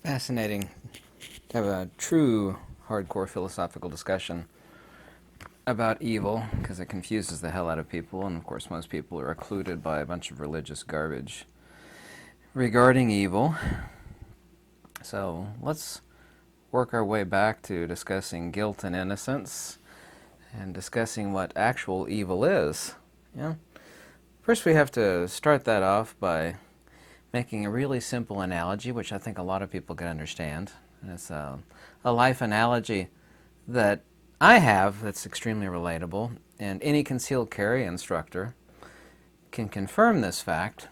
Fascinating to have a true hardcore philosophical discussion about evil, because it confuses the hell out of people, and of course most people are occluded by a bunch of religious garbage regarding evil. So let's work our way back to discussing guilt and innocence and discussing what actual evil is. Yeah? First we have to start that off by making a really simple analogy, which I think a lot of people can understand. And it's a life analogy that I have that's extremely relatable, and any concealed carry instructor can confirm this fact.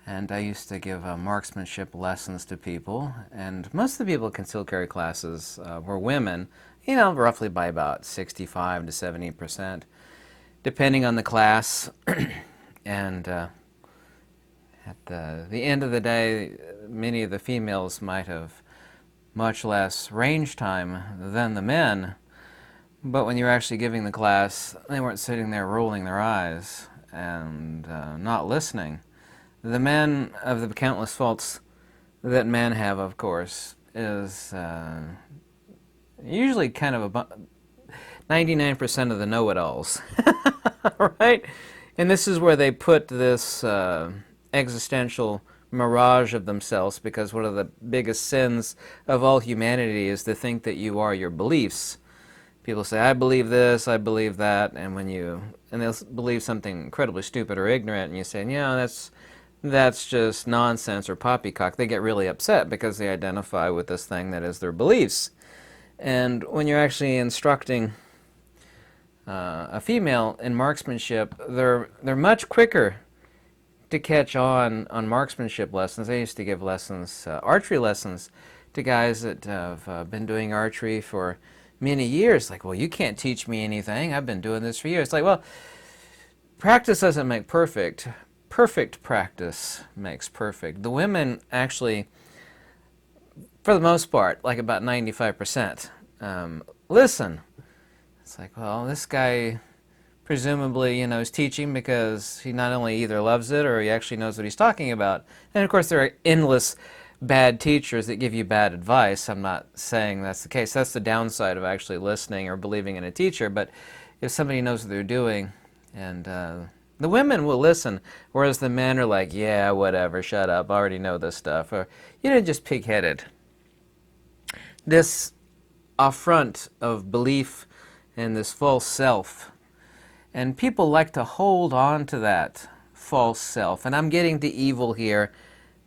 And I used to give marksmanship lessons to people, and most of the people in concealed carry classes were women, roughly by about 65 to 70%, depending on the class. And at the end of the day, many of the females might have much less range time than the men, but when you were actually giving the class, they weren't sitting there rolling their eyes and not listening. The men, of the countless faults that men have, of course, is usually kind of 99% of the know-it-alls, right? And this is where they put this existential mirage of themselves, because one of the biggest sins of all humanity is to think that you are your beliefs. People say, I believe this, I believe that, and they'll believe something incredibly stupid or ignorant, and you say, that's just nonsense or poppycock. They get really upset because they identify with this thing that is their beliefs. And when you're actually instructing a female in marksmanship, they're much quicker to catch on marksmanship lessons. I used to give lessons, archery lessons, to guys that have been doing archery for many years. Like, well, you can't teach me anything. I've been doing this for years. Like, well, practice doesn't make perfect. Perfect practice makes perfect. The women actually, for the most part, like about 95%, listen. It's like, well, this guy presumably, is teaching because he not only either loves it or he actually knows what he's talking about. And of course, there are endless bad teachers that give you bad advice. I'm not saying that's the case. That's the downside of actually listening or believing in a teacher. But if somebody knows what they're doing, and the women will listen, whereas the men are like, yeah, whatever, shut up, I already know this stuff. Or, just pig-headed. This affront of belief in this false self. And people like to hold on to that false self. And I'm getting to evil here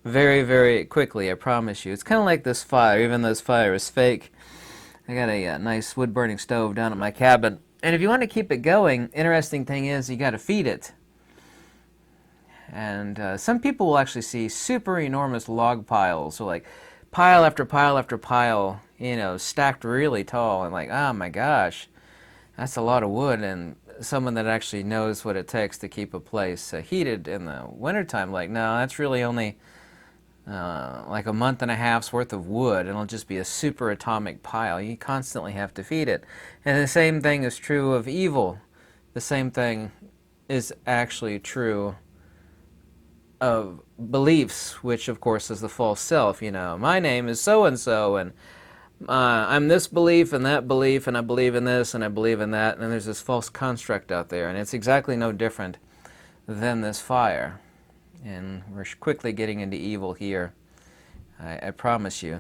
very, very quickly, I promise you. It's kind of like this fire, even though this fire is fake. I got a nice wood-burning stove down at my cabin. And if you want to keep it going, interesting thing is you got to feed it. And some people will actually see super enormous log piles, so like pile after pile after pile, stacked really tall, and like, oh my gosh, that's a lot of wood. And someone that actually knows what it takes to keep a place heated in the wintertime, like, no, that's really only like a month and a half's worth of wood, and it'll just be a super atomic pile. You constantly have to feed it. And the same thing is true of evil. The same thing is actually true of beliefs, which of course is the false self. My name is so-and-so, and I'm this belief and that belief, and I believe in this and I believe in that, and there's this false construct out there, and it's exactly no different than this fire. And we're quickly getting into evil here, I promise you.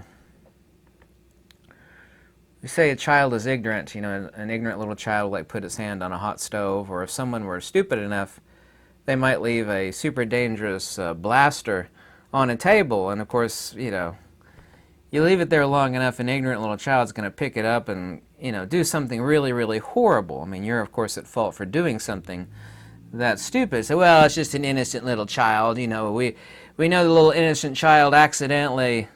We say a child is ignorant, an ignorant little child will put its hand on a hot stove, or if someone were stupid enough, they might leave a super dangerous blaster on a table, and of course, you leave it there long enough, an ignorant little child's going to pick it up and, do something really, really horrible. I mean, you're, of course, at fault for doing something that's stupid. So, well, it's just an innocent little child. We know the little innocent child accidentally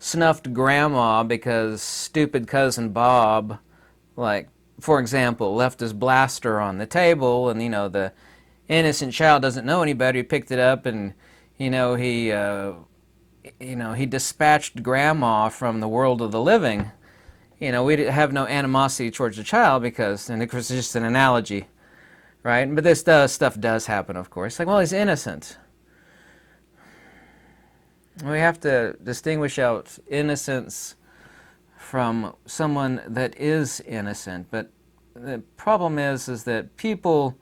snuffed grandma because stupid cousin Bob, like, for example, left his blaster on the table, and, the innocent child doesn't know any better. He picked it up and, he dispatched grandma from the world of the living. We have no animosity towards the child because, and of course it's just an analogy, right? But this stuff does happen, of course. Like, well, he's innocent. We have to distinguish out innocence from someone that is innocent. But the problem is that people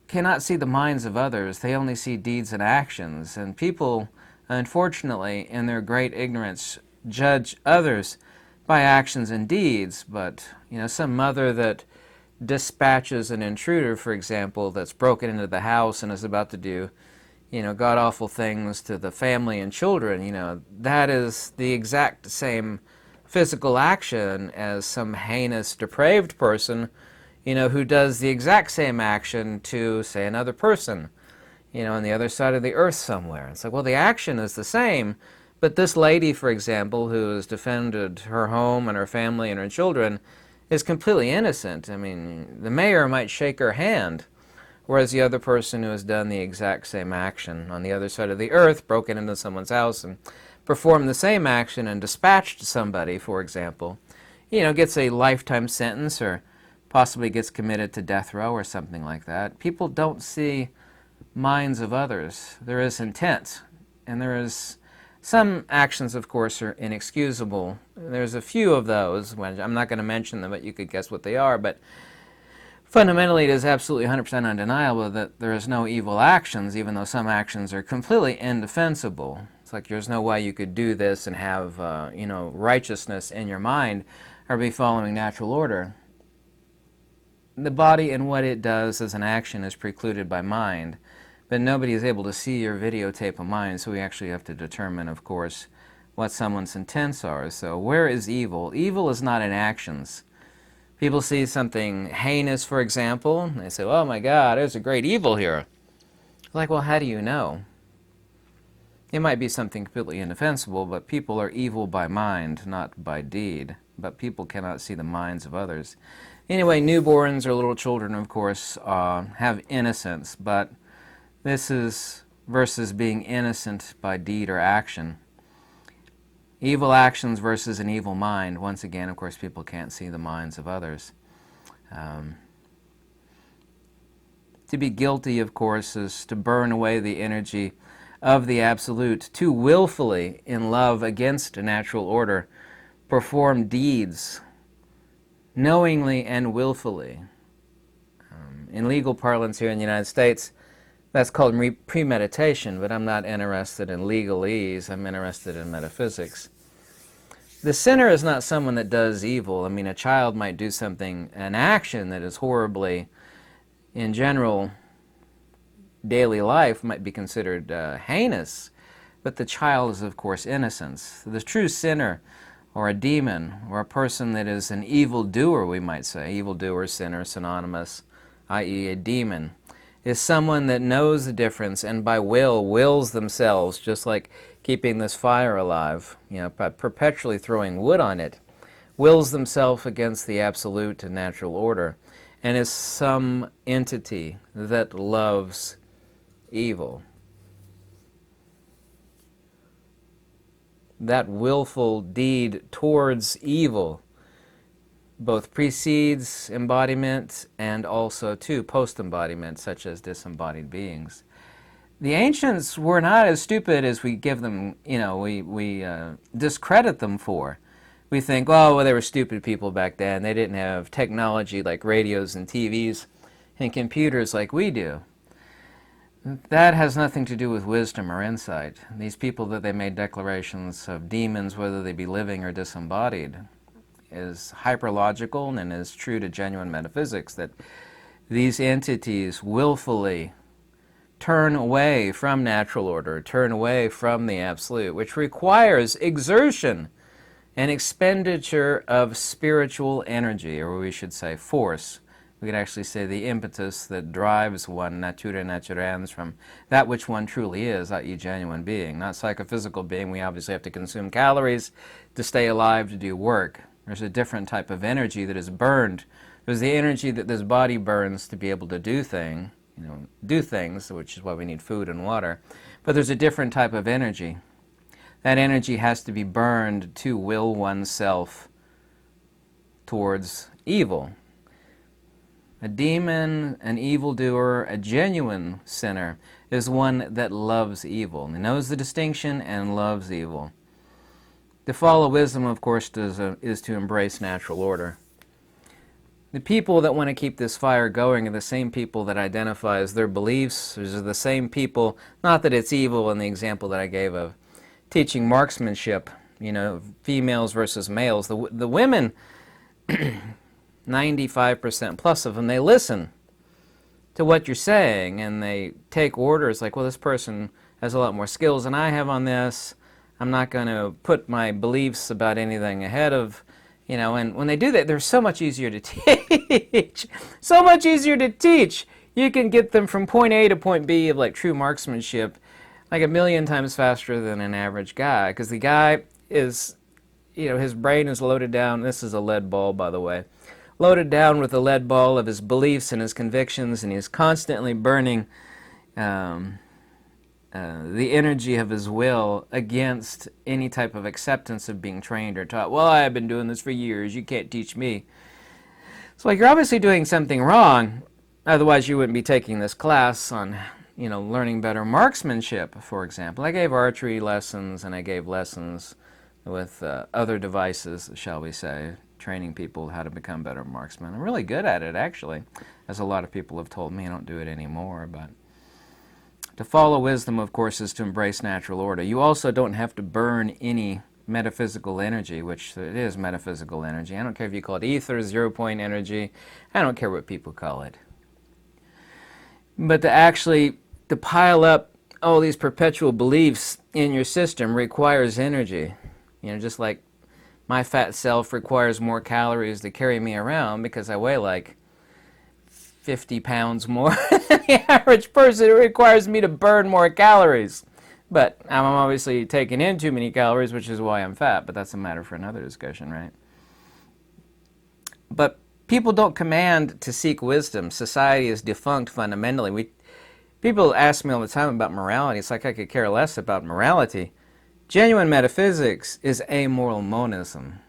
cannot see the minds of others. They only see deeds and actions. And people, unfortunately, in their great ignorance, judge others by actions and deeds. But, some mother that dispatches an intruder, for example, that's broken into the house and is about to do, god-awful things to the family and children, that is the exact same physical action as some heinous, depraved person, who does the exact same action to, say, another person, on the other side of the earth somewhere. It's like, well, the action is the same, but this lady, for example, who has defended her home and her family and her children, is completely innocent. I mean, the mayor might shake her hand, whereas the other person who has done the exact same action on the other side of the earth, broken into someone's house and performed the same action and dispatched somebody, for example, gets a lifetime sentence or possibly gets committed to death row or something like that. People don't see minds of others. There is intent, and there is some actions, of course, are inexcusable. There's a few of those. I'm not going to mention them, but you could guess what they are. But fundamentally, it is absolutely 100% undeniable that there is no evil actions, even though some actions are completely indefensible. It's like there's no way you could do this and have, righteousness in your mind or be following natural order. The body and what it does as an action is precluded by mind, but nobody is able to see or videotape a mind, so we actually have to determine, of course, what someone's intents are. So where is evil? Evil is not in actions. People see something heinous, for example, and they say, oh my God, there's a great evil here. Like, well, how do you know? It might be something completely indefensible, but people are evil by mind, not by deed. But people cannot see the minds of others. Anyway, newborns or little children, of course, have innocence, but this is versus being innocent by deed or action. Evil actions versus an evil mind. Once again, of course, people can't see the minds of others. To be guilty, of course, is to burn away the energy of the Absolute, to willfully, in love against natural order, perform deeds knowingly and willfully. In legal parlance here in the United States, that's called premeditation, but I'm not interested in legalese. I'm interested in metaphysics. The sinner is not someone that does evil. I mean, a child might do something, an action that is horribly, in general, daily life might be considered heinous, but the child is, of course, innocence. The true sinner, or a demon, or a person that is an evildoer, we might say, evildoer, sinner, synonymous, i.e. a demon, is someone that knows the difference and by wills themselves, just like keeping this fire alive, by perpetually throwing wood on it, wills themselves against the absolute and natural order, and is some entity that loves evil. That willful deed towards evil both precedes embodiment and also, too, post-embodiment, such as disembodied beings. The ancients were not as stupid as we give them, we discredit them for. We think, oh, well, they were stupid people back then. They didn't have technology like radios and TVs and computers like we do. That has nothing to do with wisdom or insight. These people that they made declarations of demons, whether they be living or disembodied, is hyperlogical and is true to genuine metaphysics, that these entities willfully turn away from natural order, turn away from the absolute, which requires exertion and expenditure of spiritual energy, or we should say force. We could actually say the impetus that drives one natura naturans from that which one truly is, i.e. genuine being. Not psychophysical being. We obviously have to consume calories to stay alive, to do work. There's a different type of energy that is burned. There's the energy that this body burns to be able to do things, which is why we need food and water. But there's a different type of energy. That energy has to be burned to will oneself towards evil. A demon, an evildoer, a genuine sinner is one that loves evil, and knows the distinction and loves evil. To follow wisdom, of course, is to embrace natural order. The people that want to keep this fire going are the same people that identify as their beliefs. These are the same people, not that it's evil in the example that I gave of teaching marksmanship, females versus males. The women, 95% plus of them, they listen to what you're saying and they take orders like, well, this person has a lot more skills than I have on this. I'm not going to put my beliefs about anything ahead of, and when they do that, they're so much easier to teach. So much easier to teach. You can get them from point A to point B of like true marksmanship like 1,000,000 times faster than an average guy, because the guy is, his brain is loaded down. This is a lead ball, by the way. Loaded down with the lead ball of his beliefs and his convictions, and he's constantly burning the energy of his will against any type of acceptance of being trained or taught. Well, I've been doing this for years. You can't teach me. So, you're obviously doing something wrong. Otherwise, you wouldn't be taking this class on, learning better marksmanship, for example. I gave archery lessons, and I gave lessons with other devices, shall we say, training people how to become better marksmen. I'm really good at it, actually, as a lot of people have told me. I don't do it anymore, but to follow wisdom, of course, is to embrace natural order. You also don't have to burn any metaphysical energy, which it is metaphysical energy. I don't care if you call it ether, zero-point energy. I don't care what people call it. But to pile up all these perpetual beliefs in your system requires energy. Just like my fat self requires more calories to carry me around because I weigh like 50 pounds more than the average person. It requires me to burn more calories. But I'm obviously taking in too many calories, which is why I'm fat, but that's a matter for another discussion, right? But people don't command to seek wisdom. Society is defunct fundamentally. People ask me all the time about morality. It's like I could care less about morality. Genuine metaphysics is amoral monism,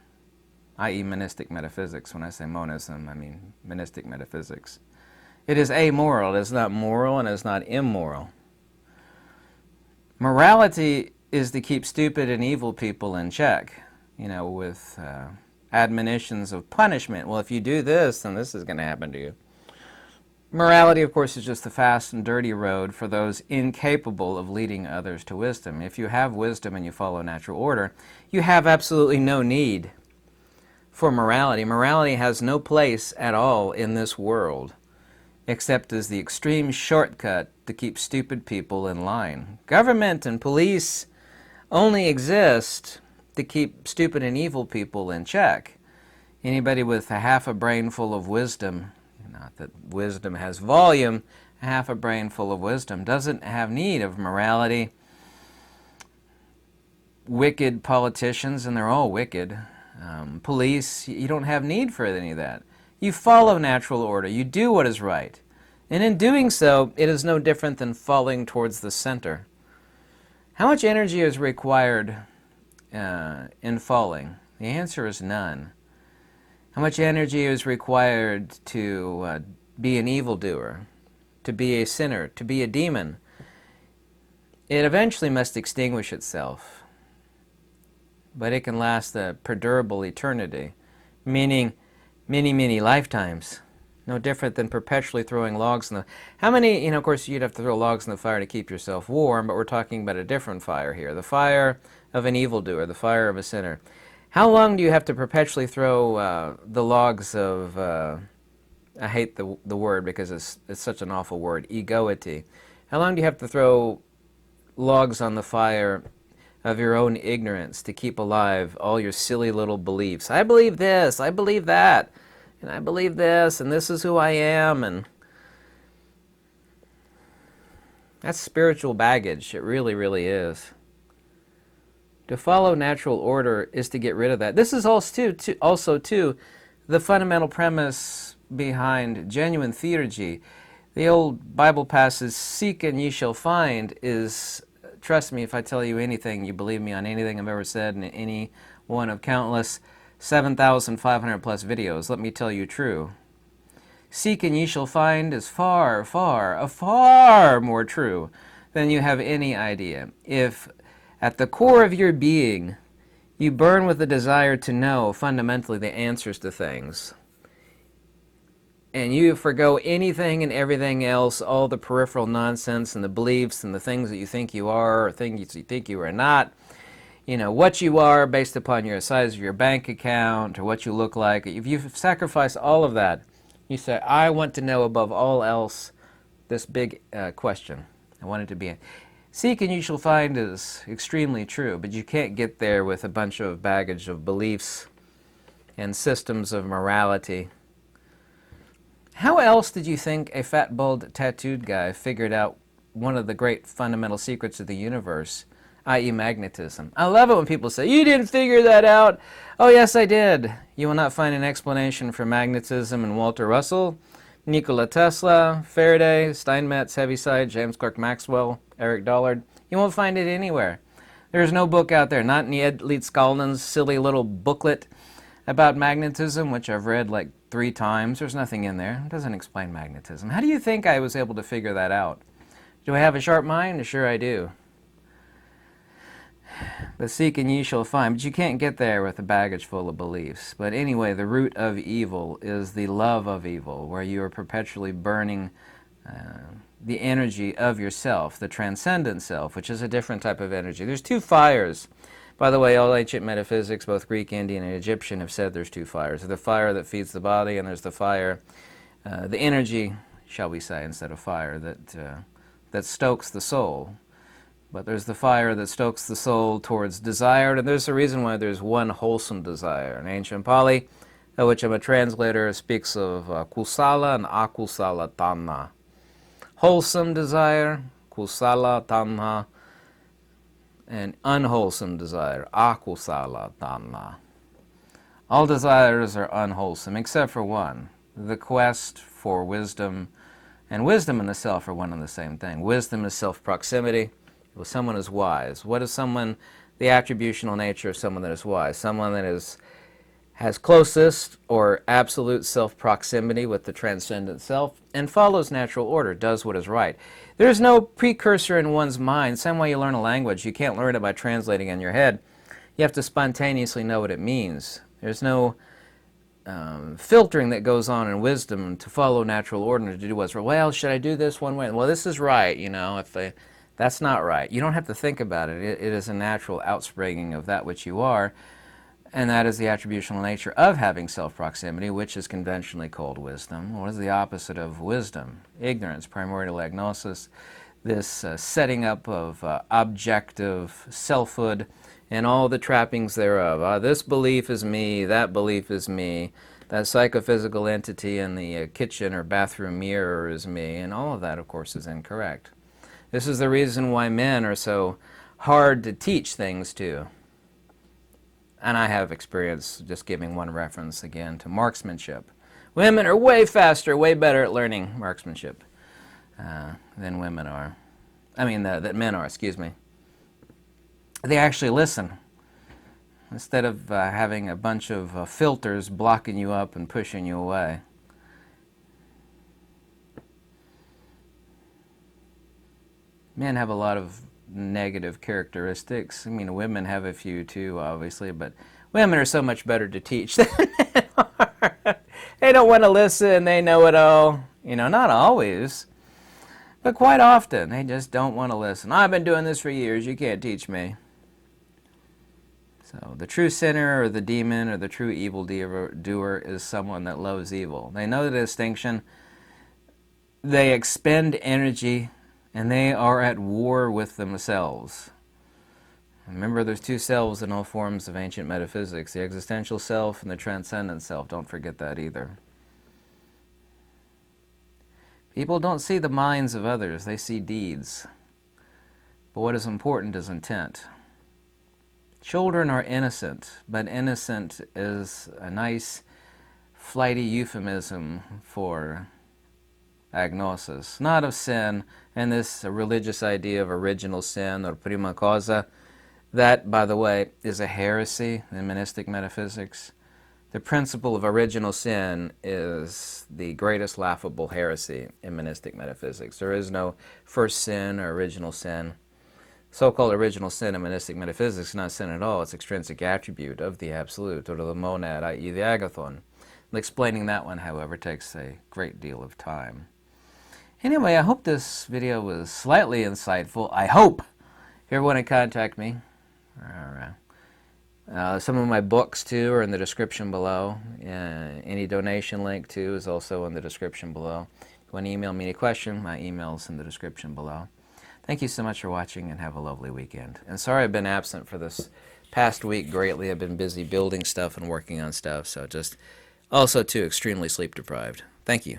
i.e. monistic metaphysics. When I say monism, I mean monistic metaphysics. It is amoral. It is not moral, and it is not immoral. Morality is to keep stupid and evil people in check, with admonitions of punishment. Well, if you do this, then this is going to happen to you. Morality, of course, is just the fast and dirty road for those incapable of leading others to wisdom. If you have wisdom and you follow natural order, you have absolutely no need for morality. Morality has no place at all in this world, except as the extreme shortcut to keep stupid people in line. Government and police only exist to keep stupid and evil people in check. Anybody with a half a brain full of wisdom, not that wisdom has volume, half a brain full of wisdom doesn't have need of morality. Wicked politicians, and they're all wicked, police, you don't have need for any of that. You follow natural order. You do what is right. And in doing so, it is no different than falling towards the center. How much energy is required in falling? The answer is none. How much energy is required to be an evildoer, to be a sinner, to be a demon? It eventually must extinguish itself, but it can last a perdurable eternity, meaning many, many lifetimes. No different than perpetually throwing logs in the... How many, of course, you'd have to throw logs in the fire to keep yourself warm, but we're talking about a different fire here. The fire of an evildoer, the fire of a sinner. How long do you have to perpetually throw the logs of... I hate the word because it's such an awful word, egoity. How long do you have to throw logs on the fire of your own ignorance to keep alive all your silly little beliefs? I believe this, I believe that, and I believe this, and this is who I am, and that's spiritual baggage. It really, really is. To follow natural order is to get rid of that. This is also the fundamental premise behind genuine theurgy. The old Bible passage, seek and ye shall find, is, trust me if I tell you anything, you believe me on anything I've ever said in any one of countless 7,500 plus videos, let me tell you true. Seek and ye shall find is far, far more true than you have any idea. If at the core of your being you burn with the desire to know fundamentally the answers to things, and you forgo anything and everything else, all the peripheral nonsense and the beliefs and the things that you think you are or things you think you are not, you know, what you are based upon your size of your bank account or what you look like, if you've sacrificed all of that, you say, I want to know above all else this big question. I want it to be. Seek and you shall find is extremely true, but you can't get there with a bunch of baggage of beliefs and systems of morality. How else did you think a fat, bald, tattooed guy figured out one of the great fundamental secrets of the universe, i.e. magnetism? I love it when people say, you didn't figure that out. Oh, yes, I did. You will not find an explanation for magnetism in Walter Russell, Nikola Tesla, Faraday, Steinmetz, Heaviside, James Clerk Maxwell, Eric Dollard. You won't find it anywhere. There's no book out there, not in Ed Leet-Skalden's silly little booklet about magnetism, which I've read like 3 times. There's nothing in there. It doesn't explain magnetism. How do you think I was able to figure that out? Do I have a sharp mind? Sure I do. But seek and ye shall find. But you can't get there with a baggage full of beliefs. But anyway, the root of evil is the love of evil, where you are perpetually burning the energy of yourself, the transcendent self, which is a different type of energy. There's 2 fires. By the way, all ancient metaphysics, both Greek, Indian, and Egyptian, have said there's 2 fires. There's the fire that feeds the body, and there's the fire, the energy, shall we say, instead of fire, that stokes the soul. But there's the fire that stokes the soul towards desire, and there's a reason why there's one wholesome desire. In ancient Pali, which I'm a translator, speaks of kusala and akusala tanha. Wholesome desire, kusala tanha, and unwholesome desire, akusala tanha. All desires are unwholesome, except for one, the quest for wisdom, and wisdom and the self are one and the same thing. Wisdom is self-proximity. Well, someone is wise. What is someone, the attributional nature of someone that is wise? Someone that has closest or absolute self-proximity with the transcendent self and follows natural order, does what is right. There's no precursor in one's mind. Same way you learn a language. You can't learn it by translating in your head. You have to spontaneously know what it means. There's no filtering that goes on in wisdom to follow natural order to do what's right. Well, should I do this one way? Well, this is right, you know, that's not right. You don't have to think about it. It is a natural outspringing of that which you are, and that is the attributional nature of having self-proximity, which is conventionally called wisdom. What is the opposite of wisdom? Ignorance, primordial agnosis, this setting up of objective selfhood and all the trappings thereof. This belief is me, that belief is me, that psychophysical entity in the kitchen or bathroom mirror is me, and all of that, of course, is incorrect. This is the reason why men are so hard to teach things to. And I have experience, just giving one reference again, to marksmanship. Women are way faster, way better at learning marksmanship than women are. I mean, that men are, excuse me. They actually listen. Instead of having a bunch of filters blocking you up and pushing you away. Men have a lot of negative characteristics. I mean, women have a few too, obviously, but women are so much better to teach than men are. They don't want to listen, they know it all. You know, not always, but quite often. They just don't want to listen. I've been doing this for years, you can't teach me. So the true sinner or the demon or the true evildoer is someone that loves evil. They know the distinction. They expend energy, and they are at war with themselves. Remember, there's 2 selves in all forms of ancient metaphysics, the existential self and the transcendent self. Don't forget that either. People don't see the minds of others, they see deeds. But what is important is intent. Children are innocent, but innocent is a nice, flighty euphemism for agnosis, not of sin, and this religious idea of original sin or prima causa. That, by the way, is a heresy in monistic metaphysics. The principle of original sin is the greatest laughable heresy in monistic metaphysics. There is no first sin or original sin. So-called original sin in monistic metaphysics is not sin at all. It's extrinsic attribute of the absolute, or the monad, i.e. the agathon. Explaining that one, however, takes a great deal of time. Anyway, I hope this video was slightly insightful. I hope. If you ever want to contact me, some of my books, too, are in the description below. Any donation link, too, is also in the description below. If you want to email me any question, my email's in the description below. Thank you so much for watching, and have a lovely weekend. And sorry I've been absent for this past week greatly. I've been busy building stuff and working on stuff, so just also, too, extremely sleep deprived. Thank you.